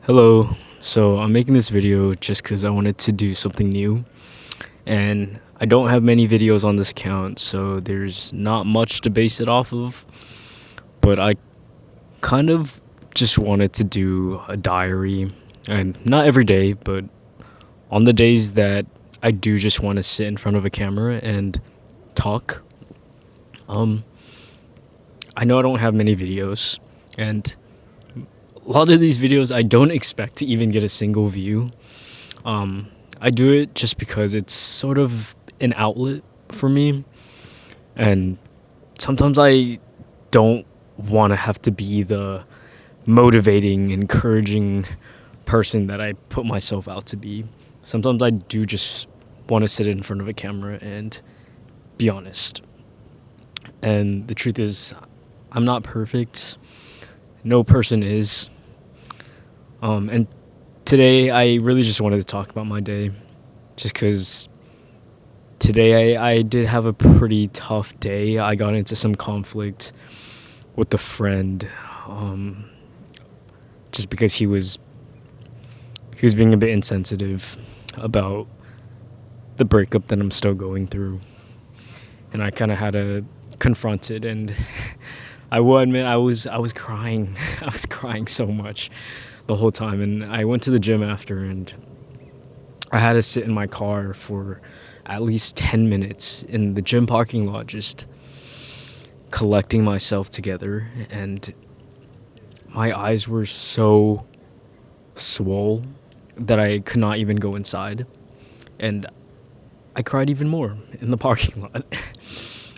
Hello. So I'm making this video just because I wanted to do something new, and I don't have many videos on this account, so there's not much to base it off of. But I kind of just wanted to do a diary, and not every day, but on the days that I do just want to sit in front of a camera and talk. Um, I know I don't have many videos, and a lot of these videos I don't expect to even get a single view. I do it just because it's sort of an outlet for me, and sometimes I don't want to have to be the motivating, encouraging person that I put myself out to be. Sometimes I do just want to sit in front of a camera and be honest. And the truth is, I'm not perfect. No person is. And today I really just wanted to talk about my day, just because today I did have a pretty tough day. I got into some conflict with a friend, um, just because he was being a bit insensitive about the breakup that I'm still going through, and I kind of had to confront it. And I will admit I was crying. I was crying so much the whole time, and I went to the gym after, and I had to sit in my car for at least 10 minutes in the gym parking lot, just collecting myself together. And my eyes were so swole that I could not even go inside. And I cried even more in the parking lot.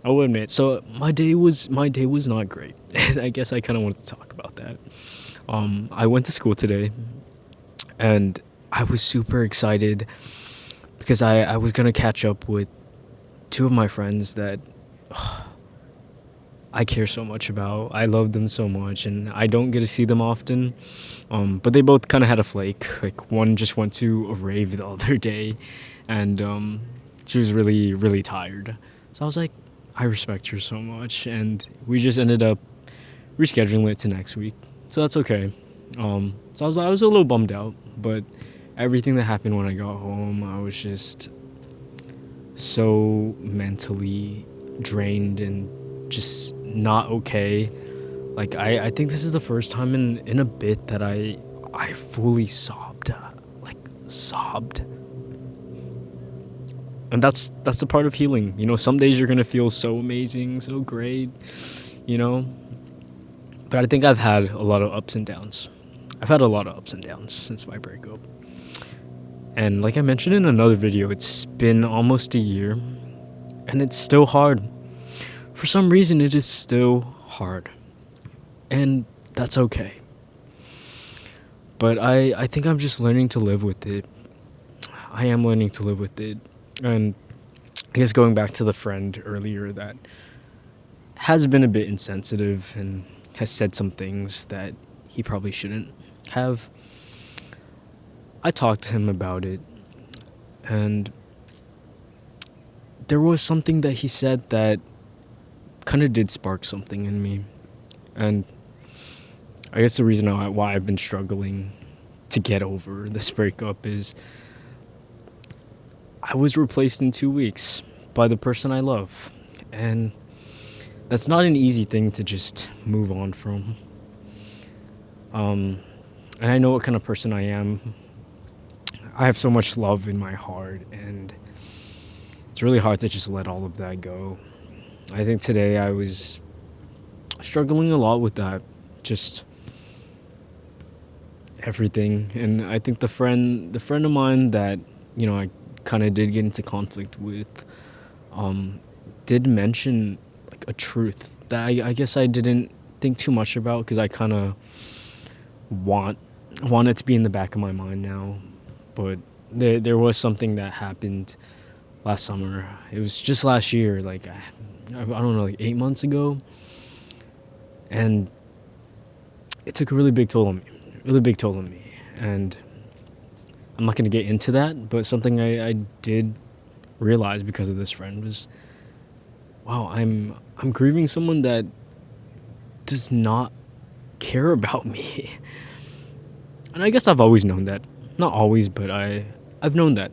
I will admit. So my day was not great. And I guess I kind of wanted to talk about that. I went to school today, and I was super excited because I was gonna catch up with two of my friends that I care so much about. I love them so much, and I don't get to see them often. But they both kind of had a flake. Like, one just went to a rave the other day, and she was really, really tired. So I was like, I respect her so much, and we just ended up rescheduling it to next week. So that's okay. So I was a little bummed out, but everything that happened when I got home, I was just so mentally drained and just not okay. Like, I think this is the first time in a bit that I fully sobbed. Like, sobbed. And that's the part of healing. Some days you're gonna feel so amazing, so great, you know? But I think I've had a lot of ups and downs. I've had a lot of ups and downs since my breakup. And like I mentioned in another video, it's been almost a year, and it's still hard. For some reason, it is still hard. And that's okay. But I think I'm just learning to live with it. I am learning to live with it. And I guess going back to the friend earlier that has been a bit insensitive and has said some things that he probably shouldn't have. I talked to him about it, and there was something that he said that kind of did spark something in me. And I guess the reason why I've been struggling to get over this breakup is I was replaced in 2 weeks by the person I love. And that's not an easy thing to just move on from. And I know what kind of person I am. I have so much love in my heart, and it's really hard to just let all of that go. I think today I was struggling a lot with that, just everything. And I think the friend of mine that I kind of did get into conflict with, did mention like a truth that I guess I didn't think too much about, because I kind of want it to be in the back of my mind now. But there was something that happened last summer. It was just last year, like I don't know, like 8 months ago, and it took a really big toll on me, really big toll on me. And I'm not gonna get into that, but something I did realize because of this friend was, wow, I'm grieving someone that does not care about me. And I guess I've always known that. Not always, but I've known that.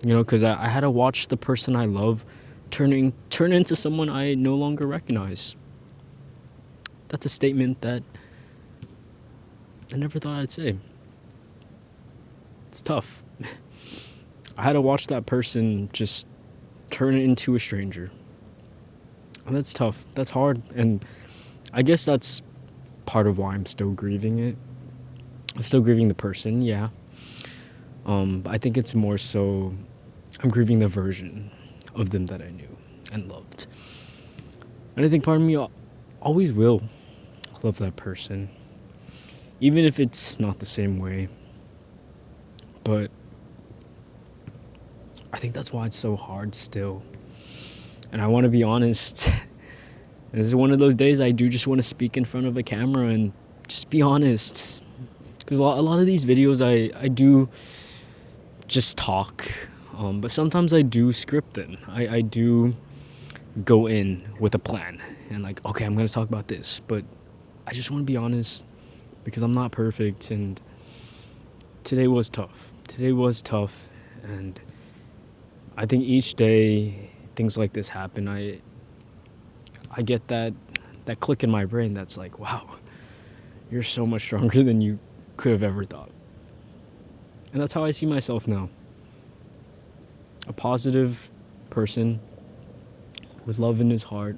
Because I had to watch the person I love turn into someone I no longer recognize. That's a statement that I never thought I'd say. It's tough. I had to watch that person just turn into a stranger. And that's tough. That's hard. And I guess that's part of why I'm still grieving it. I'm still grieving the person, yeah. But I think it's more so I'm grieving the version of them that I knew and loved. And I think part of me always will love that person, even if it's not the same way. But I think that's why it's so hard still. And I want to be honest. This is one of those days I do just want to speak in front of a camera and just be honest. Because a lot of these videos I do just talk. But sometimes I do script them. I do go in with a plan. And like, okay, I'm going to talk about this. But I just want to be honest because I'm not perfect. And today was tough. And I think each day things like this happen. I get that click in my brain that's like, wow, you're so much stronger than you could have ever thought. And that's how I see myself now. A positive person with love in his heart.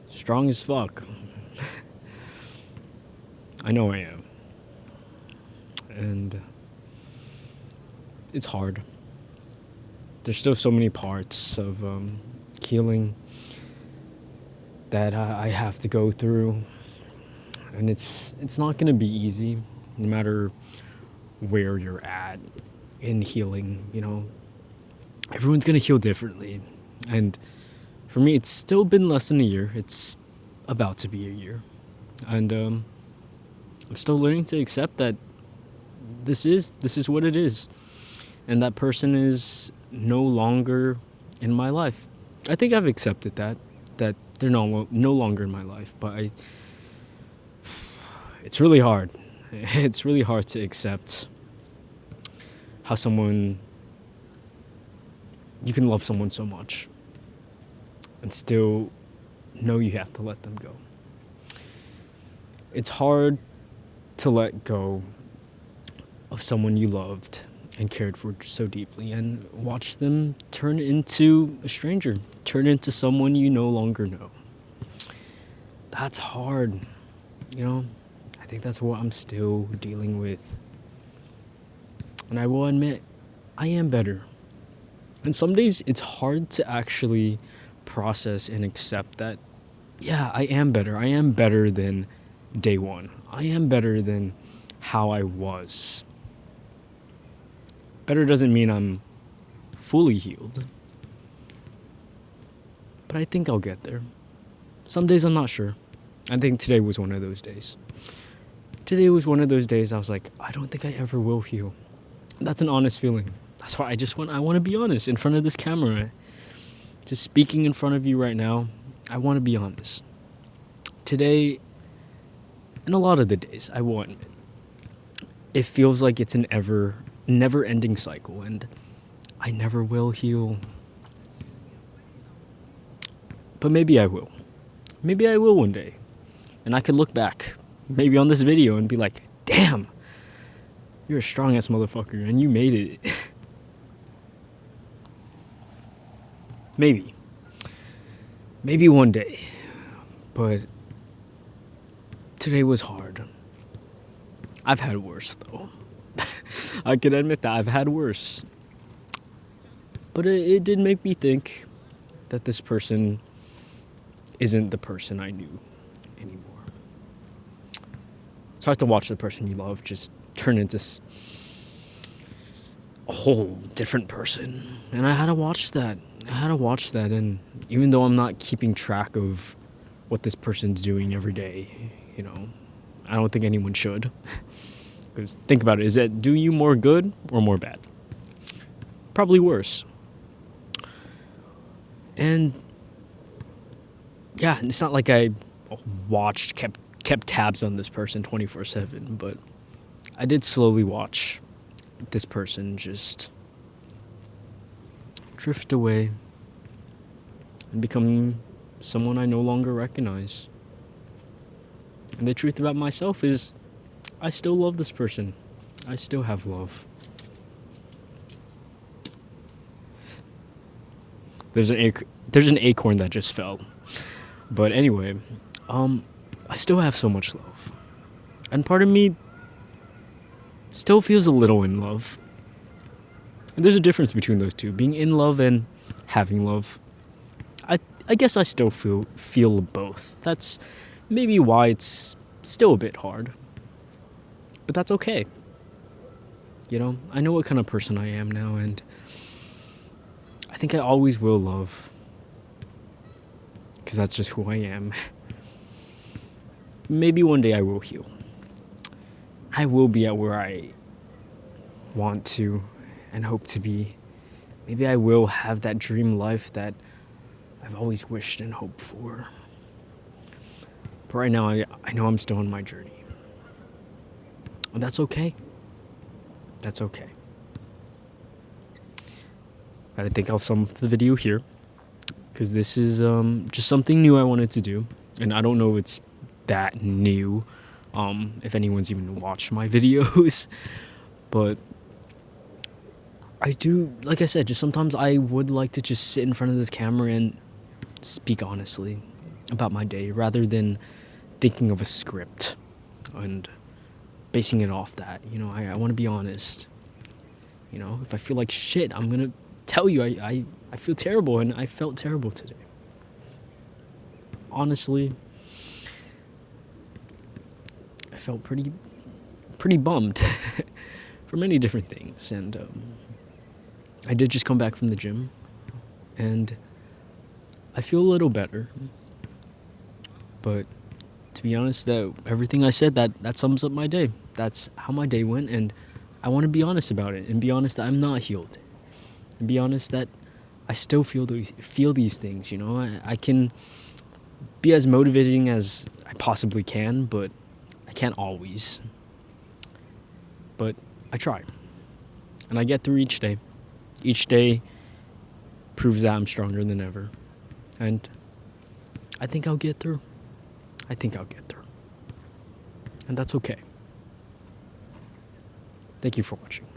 Strong as fuck. I know I am. And it's hard. There's still so many parts of healing that I have to go through. And it's not going to be easy, no matter where you're at in healing, Everyone's going to heal differently. And for me, it's still been less than a year. It's about to be a year. And I'm still learning to accept that this is what it is. And that person is no longer in my life. I think I've accepted that they're no longer in my life. But it's really hard. It's really hard to accept how you can love someone so much and still know you have to let them go. It's hard to let go of someone you loved and cared for so deeply and watch them turn into a stranger, turn into someone you no longer know. That's hard, I think that's what I'm still dealing with. And I will admit, I am better. And some days it's hard to actually process and accept that, yeah, I am better. I am better than day one. I am better than how I was. Better doesn't mean I'm fully healed. But I think I'll get there. Some days I'm not sure. I think today was one of those days. Today was one of those days I was like, I don't think I ever will heal. That's an honest feeling. That's why I want to be honest in front of this camera. Just speaking in front of you right now, I want to be honest. Today, and a lot of the days, I will admit, it feels like it's an never-ending cycle, and I never will heal. But maybe I will. Maybe I will one day. And I could look back, maybe on this video, and be like, damn, you're a strong-ass motherfucker, and you made it. Maybe. Maybe one day. But today was hard. I've had worse, though. I can admit that I've had worse. But it did make me think that this person isn't the person I knew anymore. It's hard to watch the person you love just turn into a whole different person. And I had to watch that. And even though I'm not keeping track of what this person's doing every day, I don't think anyone should. Because think about it, is that do you more good or more bad? Probably worse. And yeah, it's not like I kept kept tabs on this person 24/7, but I did slowly watch this person just drift away and become someone I no longer recognize. And the truth about myself is, I still love this person. I still have love. There's an acorn that just fell. But anyway, I still have so much love. And part of me still feels a little in love. And there's a difference between those two, being in love and having love. I guess I still feel both. That's maybe why it's still a bit hard. But that's okay. You know, I know what kind of person I am now, and I think I always will love. Because that's just who I am. Maybe one day I will heal. I will be at where I want to and hope to be. Maybe I will have that dream life that I've always wished and hoped for. But right now, I know I'm still on my journey. And that's okay. That's okay. I think I'll sum up the video here, because this is just something new I wanted to do. And I don't know if it's that new, if anyone's even watched my videos. But I do, like I said, just sometimes I would like to just sit in front of this camera and speak honestly about my day, rather than thinking of a script and basing it off that. You know, I want to be honest. You know, if I feel like shit, I'm going to tell you I feel terrible, and I felt terrible today. Honestly, I felt pretty bummed for many different things, and I did just come back from the gym, and I feel a little better. But to be honest, that everything I said, that sums up my day. That's how my day went, and I want to be honest about it, and be honest that I'm not healed, and be honest that I still feel these things. You know, I can be as motivating as I possibly can, but I can't always. But I try, and I get through each day. Each day proves that I'm stronger than ever, and I think I'll get through. And that's okay. Thank you for watching.